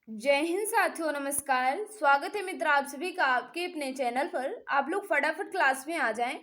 जय हिंद साथियों, नमस्कार। स्वागत है मित्र आप सभी का आपके अपने चैनल पर। आप लोग फटाफट क्लास में आ जाएं।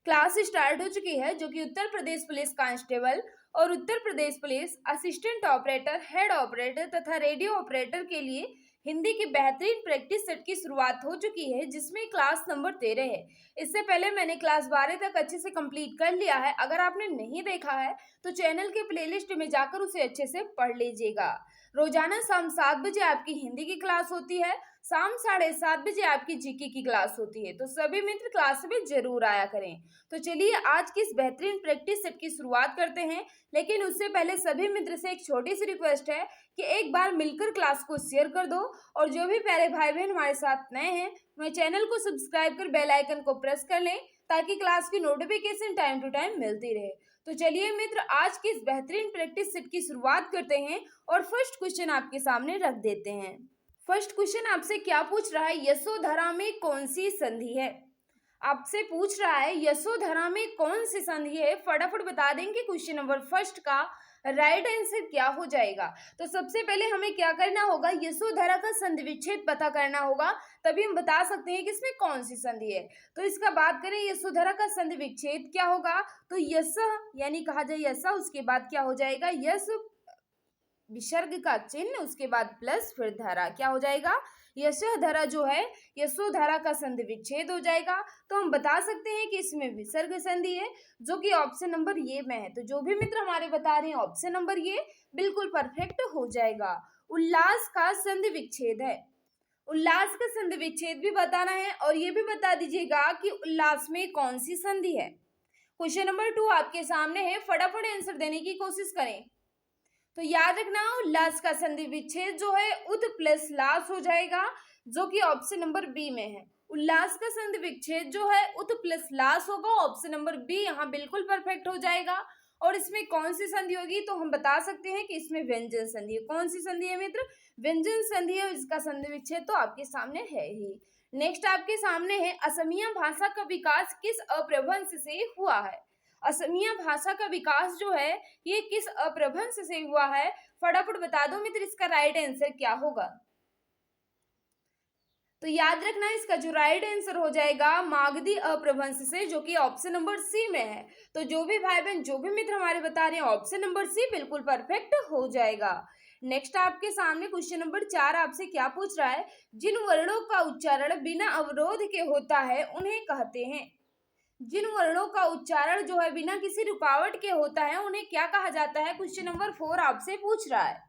क्लास स्टार्ट हो चुकी है जो कि उत्तर प्रदेश पुलिस कांस्टेबल और Uttar Pradesh police assistant operator, head operator तथा रेडियो ऑपरेटर के लिए हिंदी की बेहतरीन प्रैक्टिस सेट की शुरुआत हो चुकी है, जिसमें क्लास नंबर 13 है। इससे पहले मैंने क्लास 12 तक अच्छे से कंप्लीट कर लिया है। अगर आपने नहीं देखा है तो चैनल के प्लेलिस्ट में जाकर उसे अच्छे से पढ़ लीजिएगा। रोजाना शाम 7 बजे आपकी हिंदी की क्लास होती है, शाम 7:30 बजे आपकी जीके की क्लास होती है। तो सभी मित्र क्लास में जरूर आया करें। तो चलिए आज की इस बेहतरीन प्रैक्टिस सेट की शुरुआत करते हैं, लेकिन उससे पहले सभी मित्र से एक छोटी सी रिक्वेस्ट है कि एक बार मिलकर क्लास को शेयर कर दो, और जो भी प्यारे भाई बहन हमारे साथ नए हैं वह चैनल को सब्सक्राइब कर बेल आइकन को प्रेस कर लें, ताकि क्लास की नोटिफिकेशन टाइम टू टाइम मिलती रहे। तो चलिए मित्र आज की इस बेहतरीन प्रैक्टिस सेट की शुरुआत करते हैं और फर्स्ट क्वेश्चन आपके सामने रख देते हैं। फर्स्ट क्वेश्चन आपसे क्या पूछ रहा है, यशोधरा में कौन सी संधि है। आपसे पूछ रहा है यशोधरा में कौन सी संधि है। फटाफट बता देंगे क्वेश्चन नंबर फर्स्ट का राइट आंसर क्या हो जाएगा। तो सबसे पहले हमें क्या करना होगा, यशोधरा का संधि विच्छेद पता करना होगा, तभी हम बता सकते हैं कि इसमें कौन सी संधि है। तो इसका बात करें यशोधरा का संधि विच्छेद क्या होगा, तो यश यानी कहा जाए यशा, उसके बाद क्या हो जाएगा यश विसर्ग का चिन्ह, उसके बाद प्लस फिर धरा, क्या हो जाएगा यशोधरा जो है यशोधरा का संधि विच्छेद हो जाएगा। तो हम बता सकते हैं कि इसमें विसर्ग संधि है, जो कि ऑप्शन नंबर ये में है। तो जो भी मित्र हमारे बता रहे हैं ऑप्शन नंबर ये बिल्कुल परफेक्ट हो जाएगा। उल्लास का संधि विच्छेद है, उल्लास का संधि विच्छेद भी बताना है, और ये भी बता दीजिएगा कि उल्लास में कौन सी संधि है। क्वेश्चन नंबर 2 आपके सामने है, फटाफट आंसर देने की कोशिश करें। तो याद रखना उल्लास का संधि विच्छेद जो है उत प्लस लास हो जाएगा, जो कि ऑप्शन नंबर बी में है। उल्लास का संधि विच्छेद जो है उत प्लस लास होगा, ऑप्शन नंबर बी यहाँ बिल्कुल परफेक्ट हो जाएगा। और इसमें कौन सी संधि होगी, तो हम बता सकते हैं कि इसमें व्यंजन संधि है। कौन सी संधि है मित्र, व्यंजन संधि है। इसका संधि विच्छेद तो आपके सामने है ही। नेक्स्ट आपके सामने है, असमिया भाषा का विकास किस अपभ्रंश से हुआ है। असमिया भाषा का विकास जो है ये किस अपभ्रंश से हुआ है, फटाफट बता दो मित्र, इसका राइट आंसर क्या होगा। तो याद रखना इसका जो राइट आंसर हो जाएगा मागधी अपभ्रंश से, जो कि ऑप्शन नंबर सी में है। तो जो भी भाई बहन जो भी मित्र हमारे बता रहे हैं ऑप्शन नंबर सी बिल्कुल परफेक्ट हो जाएगा। नेक्स्ट आपके सामने क्वेश्चन नंबर 4 आपसे क्या पूछ रहा है, जिन वर्णों का उच्चारण बिना अवरोध के होता है उन्हें कहते हैं। जिन वर्णों का उच्चारण जो है बिना किसी रुकावट के होता है उन्हें क्या कहा जाता है। क्वेश्चन नंबर 4 आपसे पूछ रहा है।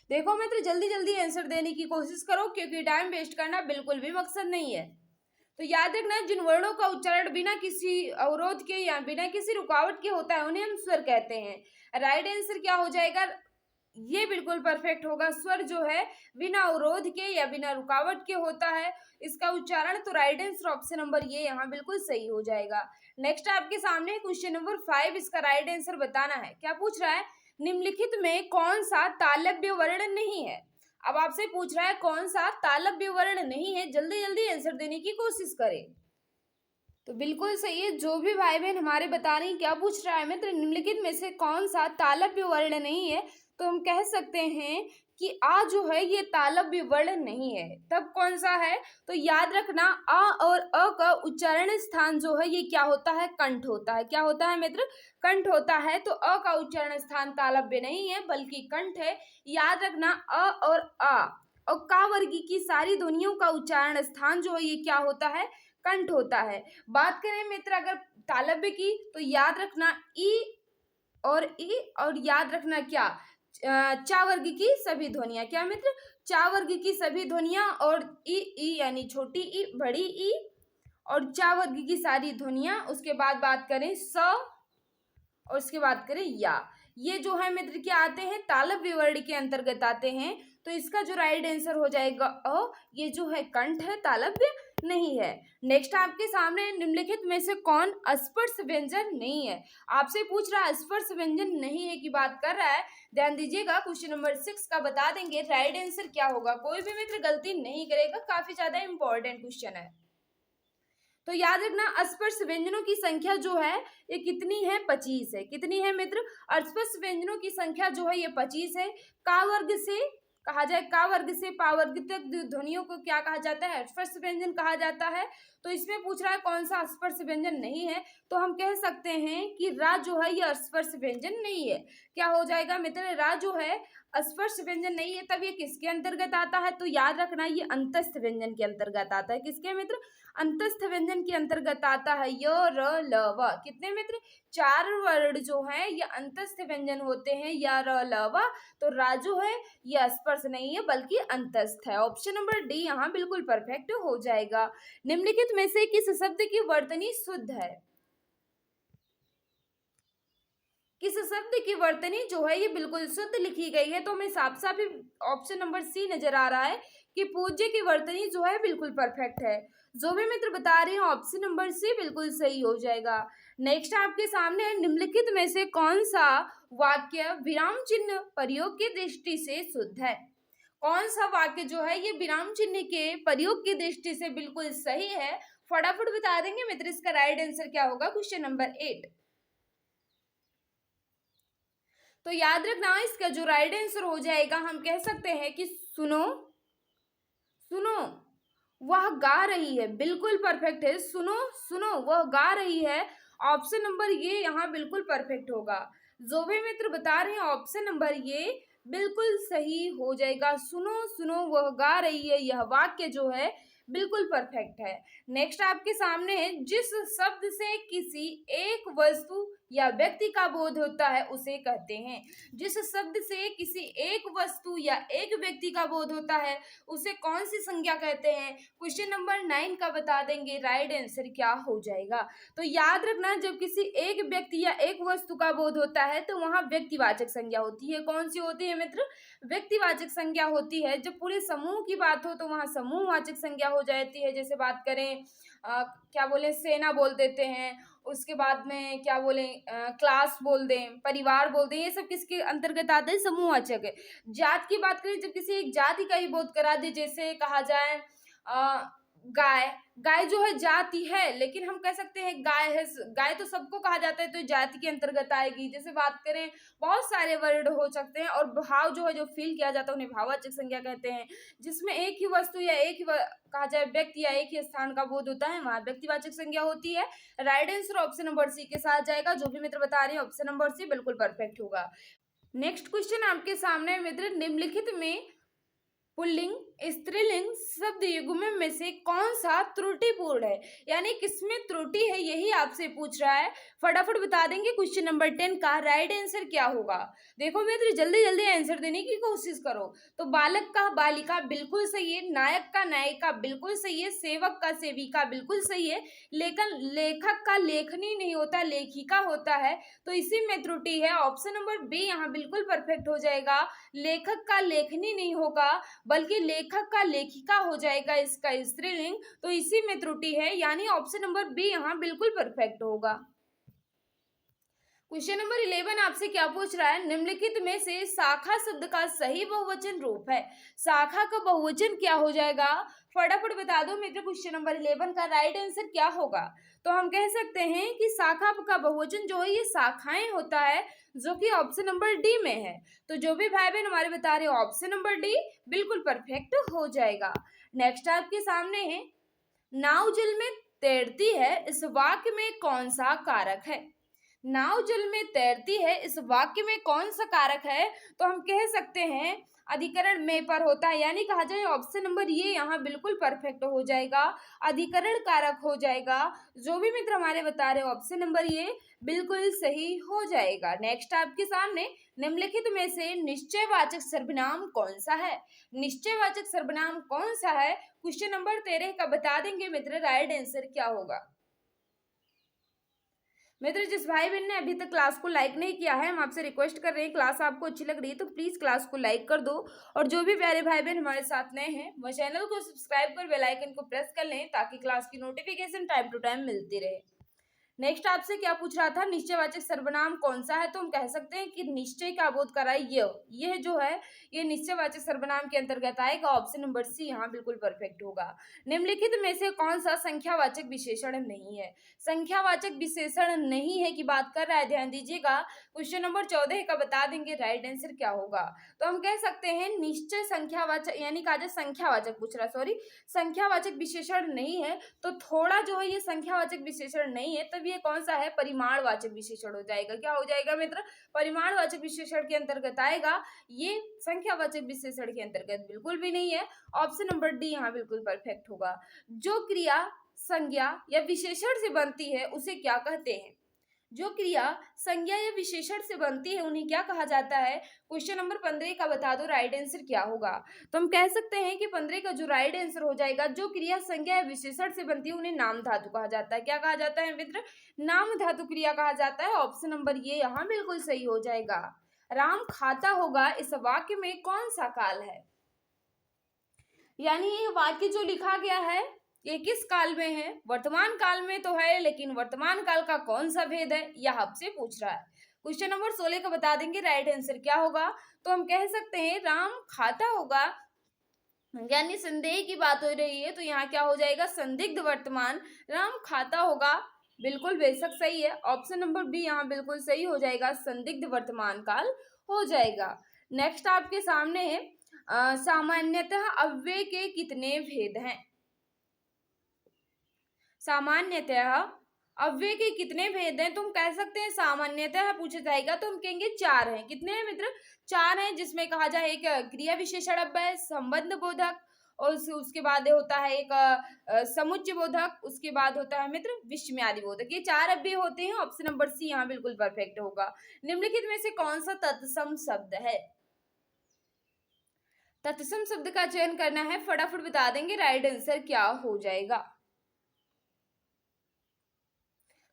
देखो मित्र जल्दी जल्दी आंसर देने की कोशिश करो, क्योंकि टाइम वेस्ट करना बिल्कुल भी मकसद नहीं है। तो याद रखना जिन वर्णों का उच्चारण बिना किसी अवरोध के या बिना किसी रुकावट के होता है उन्हें हम स्वर कहते हैं। राइट आंसर क्या हो जाएगा, ये बिल्कुल परफेक्ट होगा। स्वर जो है बिना अवरोध के या बिना रुकावट के होता है इसका उच्चारण। तो राइट आंसर ऑप्शन नंबर ये यहाँ बिल्कुल सही हो जाएगा। नेक्स्ट आपके सामने क्वेश्चन नंबर 5, इसका राइट आंसर बताना है। क्या पूछ रहा है, निम्नलिखित में कौन सा तालव्य वर्ण नहीं है। अब आपसे पूछ रहा है कौन सा तालव्य वर्ण नहीं है, जल्दी जल्दी आंसर देने की कोशिश करें। तो बिल्कुल सही है, जो भी भाई बहन हमारे बता रही क्या पूछ रहा है मित्र, निम्नलिखित में से कौन सा तालव्य वर्ण नहीं है। तो हम कह सकते हैं कि आ जो है ये तालव्य वर्ण नहीं है। तब कौन सा है, तो याद रखना आ और अ का उच्चारण स्थान जो है ये क्या होता है, कंठ होता है। क्या होता है मित्र, कंठ होता है। तो अ का उच्चारण स्थान तालव्य नहीं है बल्कि कंठ है। याद रखना अ और आ और का वर्गी की सारी ध्वनियों का उच्चारण स्थान जो है ये क्या होता है, कंठ होता है। बात करें मित्र अगर तालव्य की, तो याद रखना ई और याद रखना क्या, चा वर्ग की सभी ध्वनियां। क्या मित्र, चा वर्ग की सभी ध्वनियां और ई यानी छोटी ई, बड़ी ई और चा वर्ग की सारी ध्वनियां। उसके बाद बात करें स और उसके बाद करें या, ये जो है मित्र क्या आते हैं, तालव्य वर्ण के अंतर्गत आते हैं। तो इसका जो राइट आंसर हो जाएगा अ, ये जो है कंठ है, तालव्य नहीं है। नेक्स्ट आपके सामने निम्नलिखित में से कौन अस्पर्श व्यंजन नहीं है। आपसे पूछ रहा है स्पर्श व्यंजन नहीं है की बात कर रहा है। ध्यान दीजिएगा क्वेश्चन नंबर 6 का बता देंगे राइट आंसर क्या होगा। कोई भी मित्र गलती नहीं करेगा, काफी ज्यादा इंपॉर्टेंट क्वेश्चन है। तो याद रखना अस्पर्श व्यंजनों की संख्या जो है ये कितनी है, 25 है। कितनी है मित्र, अस्पर्श व्यंजनों की संख्या जो है ये 25 है। का वर्ग से कहा जाए का वर्ग से पा वर्ग तक ध्वनियों को क्या कहा जाता है, स्पर्श व्यंजन कहा जाता है। तो इसमें पूछ रहा है कौन सा स्पर्श व्यंजन नहीं है, तो हम कह सकते हैं कि रा जो है ये स्पर्श व्यंजन नहीं है। क्या हो जाएगा मित्र, रा जो है स्पर्श व्यंजन नहीं है, तब ये किसके अंतर्गत आता है, तो याद रखना ये अंतस्थ व्यंजन के अंतर्गत आता है। किसके मित्र, अंतस्थ व्यंजन के अंतर्गत आता है। य र ल व, कितने मित्र, 4 वर्ण जो है ये अंतस्थ व्यंजन होते हैं, य र ल व। तो रा जो है ये स्पर्श नहीं है बल्कि अंतस्थ है। ऑप्शन नंबर डी यहाँ बिल्कुल परफेक्ट हो जाएगा। निम्नलिखित में से किस शब्द की वर्तनी शुद्ध है, किस शब्द की वर्तनी जो है ये बिल्कुल शुद्ध लिखी गई है, तो हमें साफ साफ ऑप्शन नंबर सी नजर आ रहा है कि पूज्य की वर्तनी जो है बिल्कुल परफेक्ट है। जो भी मित्र बता रहे हैं ऑप्शन नंबर सी बिल्कुल सही हो जाएगा। नेक्स्ट आपके सामने है, निम्नलिखित में से कौन सा वाक्य विराम चिन्ह प्रयोग की दृष्टि से शुद्ध है। कौन सा वाक्य जो है ये विराम चिन्ह के प्रयोग की दृष्टि से बिल्कुल सही है, फटाफट बता देंगे मित्र। इसका राइट आंसर क्या होगा, क्वेश्चन नंबर 8। तो याद रखना इसका जो राइट आंसर हो जाएगा, हम कह सकते हैं कि सुनो सुनो वह गा रही है, बिल्कुल परफेक्ट है। सुनो सुनो वह गा रही है, ऑप्शन नंबर ये यहाँ बिल्कुल परफेक्ट होगा। जो भी मित्र बता रहे हैं ऑप्शन नंबर ये बिल्कुल सही हो जाएगा। सुनो सुनो वह गा रही है, यह वाक्य जो है बिल्कुल परफेक्ट है। नेक्स्ट आपके सामने है, जिस शब्द से किसी एक वस्तु या व्यक्ति का बोध होता है उसे कहते हैं। जिस शब्द से किसी एक वस्तु या एक व्यक्ति का बोध होता है उसे कौन सी संज्ञा कहते हैं, क्वेश्चन नंबर 9 का बता देंगे। राइट आंसर क्या हो जाएगा, तो याद रखना जब किसी एक व्यक्ति या एक वस्तु का बोध होता है तो वहां व्यक्तिवाचक संज्ञा होती है। कौन सी होती है मित्र, व्यक्तिवाचक संज्ञा होती है। जब पूरे समूह की बात हो तो वहां समूहवाचक संज्ञा हो जाती है। जैसे बात करें क्या बोले, सेना बोल देते हैं, उसके बाद में क्या बोले, क्लास बोल दें, परिवार बोल दें, ये सब किसके अंतर्गत आते हैं, समूहवाचक है। जात की बात करें, जब किसी एक जाति का ही बोध करा दे, जैसे कहा जाए गाय, गाय जो है जाति है लेकिन हम कह सकते हैं गाय है, गाय तो सबको कहा जाता है तो जाति के अंतर्गत आएगी। जैसे बात करें बहुत सारे वर्ड हो सकते हैं, और भाव जो है जो फील किया जाता है उन्हें भाववाचक संज्ञा कहते हैं। जिसमें एक ही वस्तु या एक ही कहा जाए व्यक्ति या एक ही स्थान का बोध होता है वहां व्यक्तिवाचक संज्ञा होती है। Right answer option number C के साथ जाएगा। जो भी मित्र बता रहे हैं ऑप्शन नंबर सी बिल्कुल परफेक्ट होगा। नेक्स्ट क्वेश्चन आपके सामने मित्र, निम्नलिखित में पुल्लिंग स्त्रीलिंग शब्द युग्म में से कौन सा त्रुटिपूर्ण है, यानी किसमें त्रुटि है, यही आपसे पूछ रहा है। फटाफट बता देंगे क्वेश्चन नंबर 10 का राइट आंसर क्या होगा। देखो मित्र जल्दी जल्दी आंसर देने की कोशिश करो। तो बालक का बालिका बिल्कुल सही है, नायक का नायिका बिल्कुल सही है, सेवक का सेविका बिल्कुल सही है, लेकिन लेखक का लेखनी नहीं होता, लेखिका होता है, तो इसी में त्रुटि है। ऑप्शन नंबर बी यहाँ बिल्कुल परफेक्ट हो जाएगा। लेखक का लेखनी नहीं होगा बल्कि लेखक का लेखिका हो जाएगा, इसका स्त्रीलिंग, तो इसी में त्रुटि है, यानी ऑप्शन नंबर बी यहाँ बिल्कुल परफेक्ट होगा। क्वेश्चन नंबर 11 आपसे क्या पूछ रहा है, निम्नलिखित में से शाखा शब्द का सही बहुवचन रूप है। शाखा का बहुवचन क्या हो जाएगा, फटाफट बता दो मित्र। क्वेश्चन नंबर 11 का राइट आंसर क्या होगा, तो हम कह सकते हैं कि शाखा का बहुवचन जो है ये शाखाएं होता है, जो कि ऑप्शन नंबर डी में है। तो जो भी भाई बहन हमारे बता रहे हो ऑप्शन नंबर डी बिल्कुल परफेक्ट हो जाएगा। नेक्स्ट आपके सामने है, नाव जल में तैरती है, इस वाक्य में कौन सा कारक है। नाव जल में तैरती है, इस वाक्य में कौन सा कारक है, तो हम कह सकते हैं अधिकरण में पर होता है, यानी कहा जाए ऑप्शन नंबर ये यहाँ बिल्कुल परफेक्ट हो जाएगा, अधिकरण कारक हो जाएगा। जो भी मित्र हमारे बता रहे हो ऑप्शन नंबर ये बिल्कुल सही हो जाएगा। नेक्स्ट आपके सामने, निम्नलिखित में से निश्चयवाचक सर्वनाम कौन सा है। निश्चयवाचक सर्वनाम कौन सा है, क्वेश्चन नंबर 13 का बता देंगे मित्र। राइट आंसर क्या होगा। मित्र जिस भाई बहन ने अभी तक क्लास को लाइक नहीं किया है, हम आपसे रिक्वेस्ट कर रहे हैं, क्लास आपको अच्छी लग रही है तो प्लीज क्लास को लाइक कर दो, और जो भी प्यारे भाई बहन हमारे साथ नए हैं वह चैनल को सब्सक्राइब कर बेल आइकन को प्रेस कर लें ताकि क्लास की नोटिफिकेशन टाइम टू टाइम मिलती रहे। नेक्स्ट आपसे क्या पूछ रहा था, निश्चयवाचक सर्वनाम कौन सा है, तो हम कह सकते हैं कि निश्चय का बोध कराए यह जो है ये निश्चयवाचक सर्वनाम के अंतर्गत आएगा। ऑप्शन नंबर सी यहाँ बिल्कुल परफेक्ट होगा। निम्नलिखित में से कौन सा संख्यावाचक विशेषण नहीं है, संख्यावाचक विशेषण नहीं है की बात कर रहा है, ध्यान दीजिएगा। क्वेश्चन नंबर 14 का बता देंगे राइट आंसर क्या होगा। तो हम कह सकते हैं निश्चय संख्यावाचक, यानी कहा जाए संख्यावाचक पूछ रहा, सॉरी संख्यावाचक विशेषण नहीं है, तो थोड़ा जो है ये संख्यावाचक विशेषण नहीं है, तब ये कौन सा है, परिमाणवाचक विशेषण हो जाएगा। क्या हो जाएगा मित्र, परिमाणवाचक विशेषण के अंतर्गत आएगा, ये संख्यावाचक विशेषण के अंतर्गत बिल्कुल भी नहीं है। ऑप्शन नंबर डी यहाँ बिल्कुल परफेक्ट होगा। जो क्रिया संज्ञा या विशेषण से बनती है उसे क्या कहते हैं, जो क्रिया संज्ञा या विशेषण से बनती है उन्हें क्या कहा जाता है। क्वेश्चन नंबर 15 का बता दो राइट आंसर क्या होगा। तो हम कह सकते हैं कि 15 का जो राइट आंसर हो जाएगा, जो क्रिया संज्ञा या विशेषण से बनती है उन्हें नाम धातु कहा जाता है। क्या कहा जाता है मित्र, नाम धातु क्रिया कहा जाता है। ऑप्शन नंबर ये यहाँ बिल्कुल सही हो जाएगा। राम खाता होगा, इस वाक्य में कौन सा काल है, यानी ये वाक्य जो लिखा गया है ये किस काल में है, वर्तमान काल में तो है, लेकिन वर्तमान काल का कौन सा भेद है यह आपसे पूछ रहा है। क्वेश्चन नंबर 16 का बता देंगे राइट आंसर क्या होगा। तो हम कह सकते हैं राम खाता होगा, यानी संदेह की बात हो रही है, तो यहाँ क्या हो जाएगा, संदिग्ध वर्तमान, राम खाता होगा, बिल्कुल बेशक सही है। ऑप्शन नंबर बी यहाँ बिल्कुल सही हो जाएगा, संदिग्ध वर्तमान काल हो जाएगा। नेक्स्ट आपके सामने है सामान्यतः अव्यय के कितने भेद हैं, सामान्यतः अव्यय के कितने भेद हैं। तुम कह सकते हैं सामान्यतः पूछा जाएगा तो हम कहेंगे 4 हैं। कितने हैं मित्र, 4 हैं, जिसमें कहा जाए एक क्रिया विशेषण अव्यय, संबंध बोधक, और उसके बाद होता है एक समुच्चय बोधक, उसके बाद होता है मित्र विस्मयादि बोधक। ये 4 अव्यय होते हैं। ऑप्शन नंबर सी यहाँ बिल्कुल परफेक्ट होगा। निम्नलिखित में से कौन सा तत्सम शब्द है, तत्सम शब्द का चयन करना है, फटाफट बता देंगे राइट आंसर क्या हो जाएगा।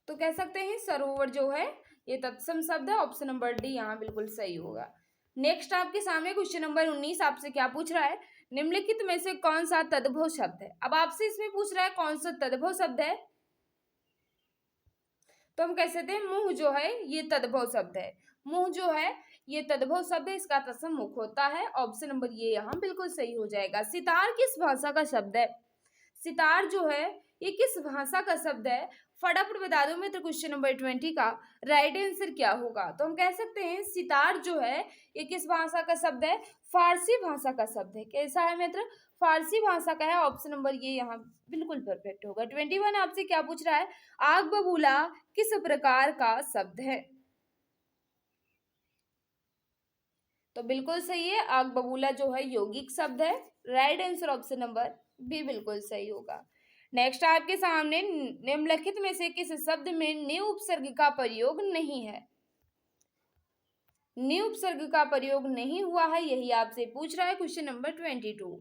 तो कह सकते हैं सरोवर जो है ये तत्सम शब्द है। ऑप्शन नंबर डी यहाँ बिल्कुल सही होगा। नेक्स्ट आपके सामने क्वेश्चन नंबर 19 आपसे क्या पूछ रहा है, निम्नलिखित में से कौन सा तद्भव शब्द है। अब आपसे इसमें पूछ रहा है कौन सा तद्भव शब्द है, तो हम कह सकते हैं मुंह जो है ये तद्भव शब्द है, मुंह जो है ये तद्भव शब्द है, इसका तत्सम मुख होता है। ऑप्शन नंबर ये यहाँ बिल्कुल सही हो जाएगा। सितार किस भाषा का शब्द है, सितार जो है ये किस भाषा का शब्द है, फटाफट बता दो मित्र। क्वेश्चन नंबर 20 का राइट आंसर क्या होगा। तो हम कह सकते हैं सितार जो है ये किस भाषा का शब्द है, फारसी भाषा का शब्द है। कैसा है मित्र, फारसी भाषा का है। ऑप्शन नंबर ये यहाँ बिल्कुल परफेक्ट होगा। 21 आपसे क्या पूछ रहा है, आग बबूला किस प्रकार का शब्द है, तो बिल्कुल सही है, आग बबूला जो है यौगिक शब्द है। Right answer option number B बिल्कुल सही होगा। नेक्स्ट आपके सामने निम्नलिखित में से किस शब्द में ने उपसर्ग का प्रयोग नहीं है, ने उपसर्ग का प्रयोग नहीं हुआ है, यही आपसे पूछ रहा है क्वेश्चन नंबर 22।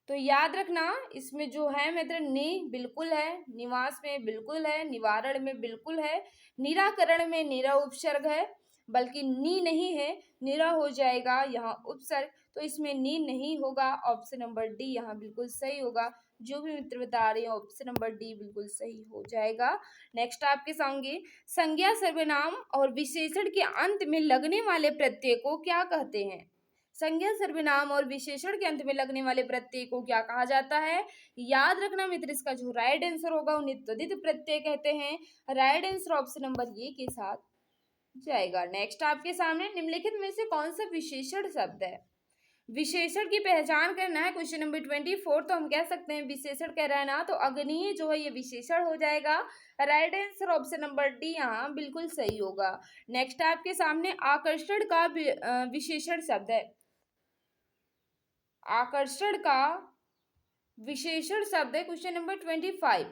तो याद रखना इसमें जो है मित्र ने बिल्कुल है, निवास में बिल्कुल है, निवारण में बिल्कुल है, निराकरण में निरा उपसर्ग है, बल्कि नी नहीं है, निरा हो जाएगा यहाँ उपसर्ग, तो इसमें नी नहीं होगा। ऑप्शन नंबर डी यहाँ बिल्कुल सही होगा। जो भी मित्र बता रहे हैं ऑप्शन नंबर डी बिल्कुल सही हो जाएगा। नेक्स्ट आपके सामने संज्ञा सर्वनाम और विशेषण के अंत में लगने वाले प्रत्यय को क्या कहते हैं, संज्ञा सर्वनाम और विशेषण के अंत में लगने वाले प्रत्यय को क्या कहा जाता है। याद रखना मित्र इसका जो राइट आंसर होगा उन्हें तद्धित प्रत्यय कहते हैं। राइट आंसर ऑप्शन नंबर ये के साथ जाएगा। नेक्स्ट आपके सामने निम्नलिखित में से कौन सा विशेषण शब्द है, विशेषण की पहचान करना है। Question number 24। तो हम कह सकते हैं विशेषण कह रहा है ना, तो अग्नि जो है ये विशेषण हो जाएगा। Right answer option number D यहाँ बिल्कुल सही होगा। नेक्स्ट आपके सामने आकर्षण का विशेषण शब्द है, आकर्षण का विशेषण शब्द है क्वेश्चन नंबर 25।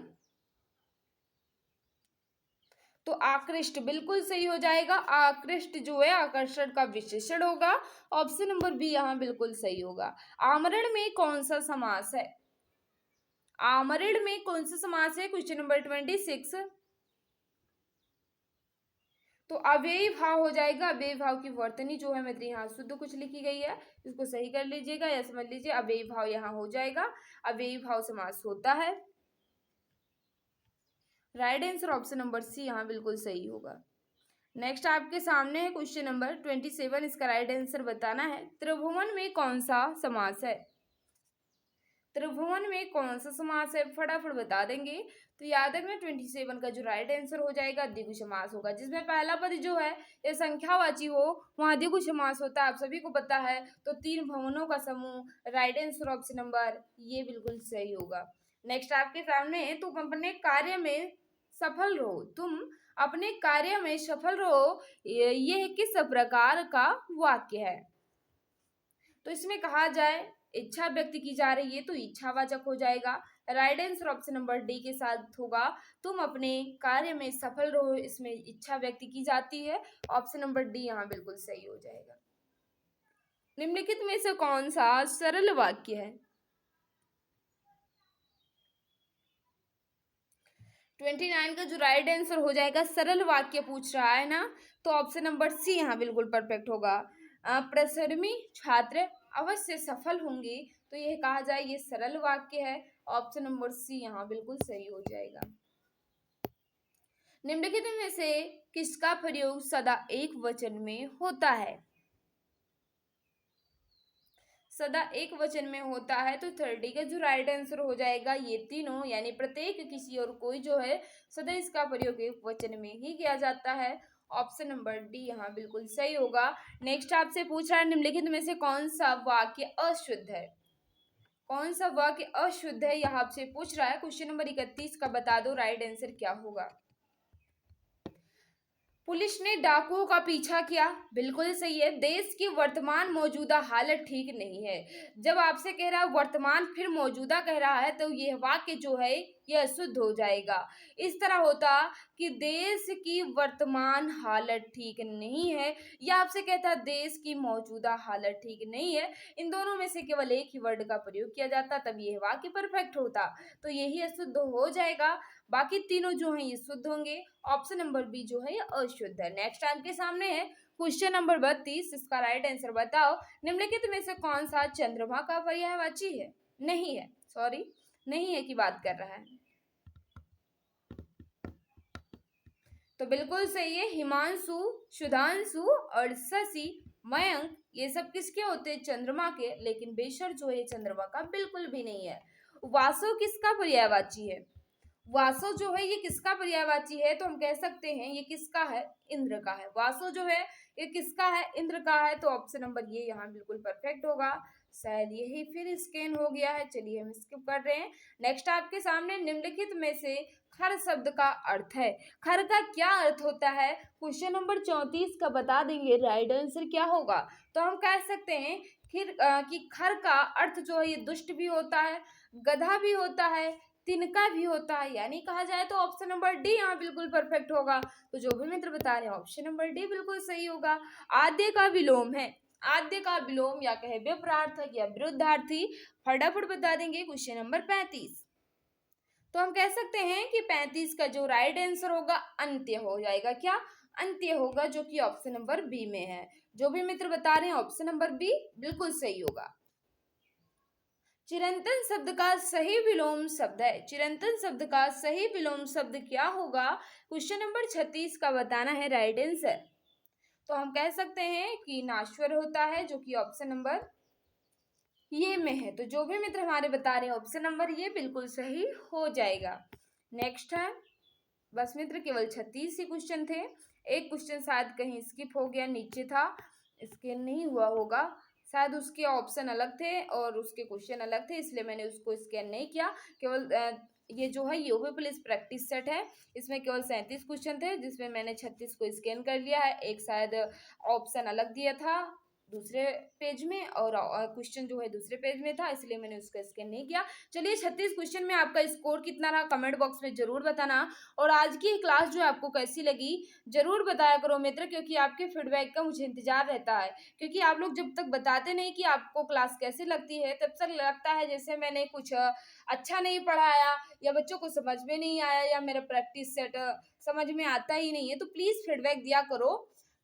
तो आकृष्ट बिल्कुल सही हो जाएगा। आकृष्ट जो है आकर्षण का विशेषण होगा। ऑप्शन नंबर बी यहाँ बिल्कुल सही होगा। आमरण में कौन सा समास है, आमरण में कौन सा समास है क्वेश्चन नंबर 26। तो अव्ययी भाव हो जाएगा। अव्ययी भाव की वर्तनी जो है मित्र यहाँ शुद्ध कुछ लिखी गई है, इसको सही कर लीजिएगा या समझ लीजिए। अव्ययी भाव यहाँ हो जाएगा, अव्ययी भाव समास होता है। Right answer option number C यहाँ बिल्कुल सही होगा। नेक्स्ट आपके सामने है क्वेश्चन नंबर 27, इसका राइट आंसर बताना है। त्रिभुवन में कौन सा समास है? त्रिभुवन में कौन सा समास है, फटाफट बता देंगे। तो याद रखना 27 का जो राइट आंसर हो जाएगा द्विगु समास होगा, जिसमें पहला पद जो है ये संख्यावाची हो वहां द्विगु समास होता है, आप सभी को पता है। तो तीन भवनों का समूह, राइट आंसर ऑप्शन नंबर ये बिल्कुल सही होगा। नेक्स्ट आपके सामने है, तुम अपने कार्य में सफल रहो, तुम अपने कार्य में सफल रहो, ये किस प्रकार का वाक्य है? तो इसमें कहा जाए इच्छा व्यक्त की जा रही है तो इच्छावाचक हो जाएगा। Right answer option number D के साथ होगा, तुम अपने कार्य में सफल रहो, इसमें इच्छा व्यक्त की जाती है। ऑप्शन नंबर डी यहाँ बिल्कुल सही हो जाएगा। निम्नलिखित में से कौन सा सरल वाक्य है? 29 का जो राइट आंसर हो जाएगा, सरल वाक्य पूछ रहा है ना, तो ऑप्शन नंबर सी यहाँ बिल्कुल परफेक्ट होगा। परिश्रमी छात्र अवश्य सफल होंगे, तो यह कहा जाए ये सरल वाक्य है। ऑप्शन नंबर सी यहाँ बिल्कुल सही हो जाएगा। निम्नलिखित में से किसका प्रयोग सदा एक वचन में होता है? सदा एक वचन में होता है, तो 30 का जो राइट आंसर हो जाएगा ये तीनों, यानी प्रत्येक, किसी और कोई जो है सदा इसका प्रयोग एक वचन में ही किया जाता है। ऑप्शन नंबर डी यहाँ बिल्कुल सही होगा। नेक्स्ट आपसे पूछ रहा है, निम्नलिखित में से कौन सा वाक्य अशुद्ध है? कौन सा वाक्य अशुद्ध है यह आपसे पूछ रहा है। क्वेश्चन नंबर 31 का बता दो राइट आंसर क्या होगा। पुलिस ने डाकुओं का पीछा किया, बिल्कुल सही है। देश की वर्तमान मौजूदा हालत ठीक नहीं है, जब आपसे कह रहा है वर्तमान फिर मौजूदा कह रहा है, तो यह वाक्य जो है यह अशुद्ध हो जाएगा। इस तरह होता कि देश की वर्तमान हालत ठीक नहीं है, या आपसे कहता देश की मौजूदा हालत ठीक नहीं है, इन दोनों में से केवल एक ही वर्ड का प्रयोग किया जाता, तब यह वाक्य परफेक्ट होता, तो यही अशुद्ध हो जाएगा। बाकी तीनों जो हैं ये शुद्ध होंगे। ऑप्शन नंबर बी जो है ये अशुद्ध है। नेक्स्ट आपके सामने है क्वेश्चन नंबर 32, इसका राइट आंसर बताओ। निम्नलिखित में से कौन सा चंद्रमा का पर्यायवाची है? नहीं है, सॉरी, नहीं है की बात कर रहा है, तो बिल्कुल सही है। हिमांशु, सुधांशु और शशि, मयंक, ये सब किसके होते हैं? चंद्रमा के। लेकिन बेशर जो है चंद्रमा का बिल्कुल भी नहीं है। वासु किसका पर्यायवाची है? वासो जो है ये किसका पर्यायवाची है? तो हम कह सकते हैं ये किसका है? इंद्र का है। वासो जो है ये किसका है? इंद्र का है। तो ऑप्शन नंबर ये यहाँ बिल्कुल परफेक्ट होगा। शायद यही फिर स्कैन हो गया है, चलिए हम स्किप कर रहे हैं। नेक्स्ट आपके सामने निम्नलिखित में से खर शब्द का अर्थ है। खर का क्या अर्थ होता है? क्वेश्चन नंबर 34 का बता देंगे राइट आंसर क्या होगा। तो हम कह सकते हैं कि खर का अर्थ जो है ये दुष्ट भी होता है, गधा भी होता है, तिनका भी होता है, यानी कहा जाए तो ऑप्शन नंबर डी यहाँ बिल्कुल परफेक्ट होगा। तो जो भी मित्र बता रहे हैं ऑप्शन नंबर डी बिल्कुल सही होगा। आद्य का विलोम है, आद्य का विलोम या कहे विपरीतार्थक या विरुद्धार्थी, फटाफट बता देंगे। क्वेश्चन नंबर 35, तो हम कह सकते हैं कि 35 का जो राइट आंसर होगा अंत्य हो जाएगा। क्या? अंत्य होगा, जो कि ऑप्शन नंबर बी में है। जो भी मित्र बता रहे हैं ऑप्शन नंबर बी बिल्कुल सही होगा। चिरंतन शब्द का सही विलोम शब्द है। चिरंतन शब्द का सही विलोम शब्द क्या होगा? क्वेश्चन नंबर 36 का बताना है राइट आंसर। तो हम कह सकते हैं कि नाश्वर होता है, जो कि ऑप्शन नंबर ये में है। तो जो भी मित्र हमारे बता रहे हैं ऑप्शन नंबर ये बिल्कुल सही हो जाएगा। नेक्स्ट है, बस मित्र केवल 36 ही क्वेश्चन थे। एक क्वेश्चन शायद कहीं स्किप हो गया, नीचे था, स्कैन नहीं हुआ होगा, शायद उसके ऑप्शन अलग थे और उसके क्वेश्चन अलग थे, इसलिए मैंने उसको स्कैन नहीं किया। केवल ये जो है योगा पुलिस प्रैक्टिस सेट है, इसमें केवल 37 क्वेश्चन थे, जिसमें मैंने 36 को स्कैन कर लिया है। एक शायद ऑप्शन अलग दिया था दूसरे पेज में और क्वेश्चन जो है दूसरे पेज में था, इसलिए मैंने उसका स्कैन नहीं किया। चलिए 36 क्वेश्चन में आपका स्कोर कितना रहा कमेंट बॉक्स में जरूर बताना, और आज की क्लास जो आपको कैसी लगी जरूर बताया करो मित्र, क्योंकि आपके फीडबैक का मुझे इंतजार रहता है। क्योंकि आप लोग जब तक बताते नहीं कि आपको क्लास कैसी लगती है, तब तक लगता है जैसे मैंने कुछ अच्छा नहीं पढ़ाया, या बच्चों को समझ में नहीं आया, या मेरा प्रैक्टिस सेट समझ में आता ही नहीं है। तो प्लीज़ फीडबैक दिया करो,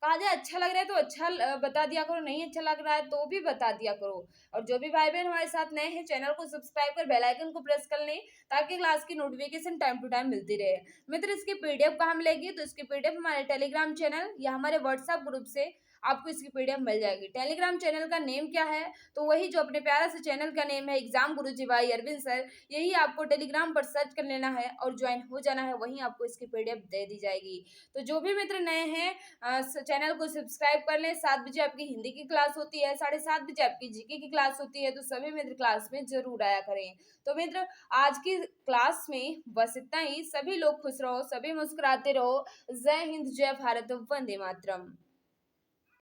कहा जाए अच्छा लग रहा है तो अच्छा बता दिया करो, नहीं अच्छा लग रहा है तो भी बता दिया करो। और जो भी भाई बहन हमारे साथ नए हैं, चैनल को सब्सक्राइब कर बेल आइकन को प्रेस कर लें, ताकि क्लास की नोटिफिकेशन टाइम टू टाइम मिलती रहे। मित्र, इसकी पीडीएफ कहाँ मिलेगी? तो इसकी पीडीएफ हमारे टेलीग्राम चैनल या हमारे व्हाट्सएप ग्रुप से आपको इसकी पीडीएफ मिल जाएगी। टेलीग्राम चैनल का नेम क्या है? तो वही जो अपने प्यारा से चैनल का नेम है, exam Guruji by Arvind sir. यही आपको टेलीग्राम पर सर्च कर लेना है और ज्वाइन हो जाना है, वहीं आपको इसकी पीडीएफ दे दी जाएगी। तो जो भी मित्र नए हैं, चैनल को सब्सक्राइब कर लें। 7 बजे आपकी हिंदी की क्लास होती है, 7:30 बजे आपकी जीके की क्लास होती है, तो सभी मित्र क्लास में जरूर आया करें। तो मित्र, आज की क्लास में बस इतना ही। सभी लोग खुश रहो, सभी मुस्कुराते रहो। जय हिंद, जय भारत, वंदे मातरम।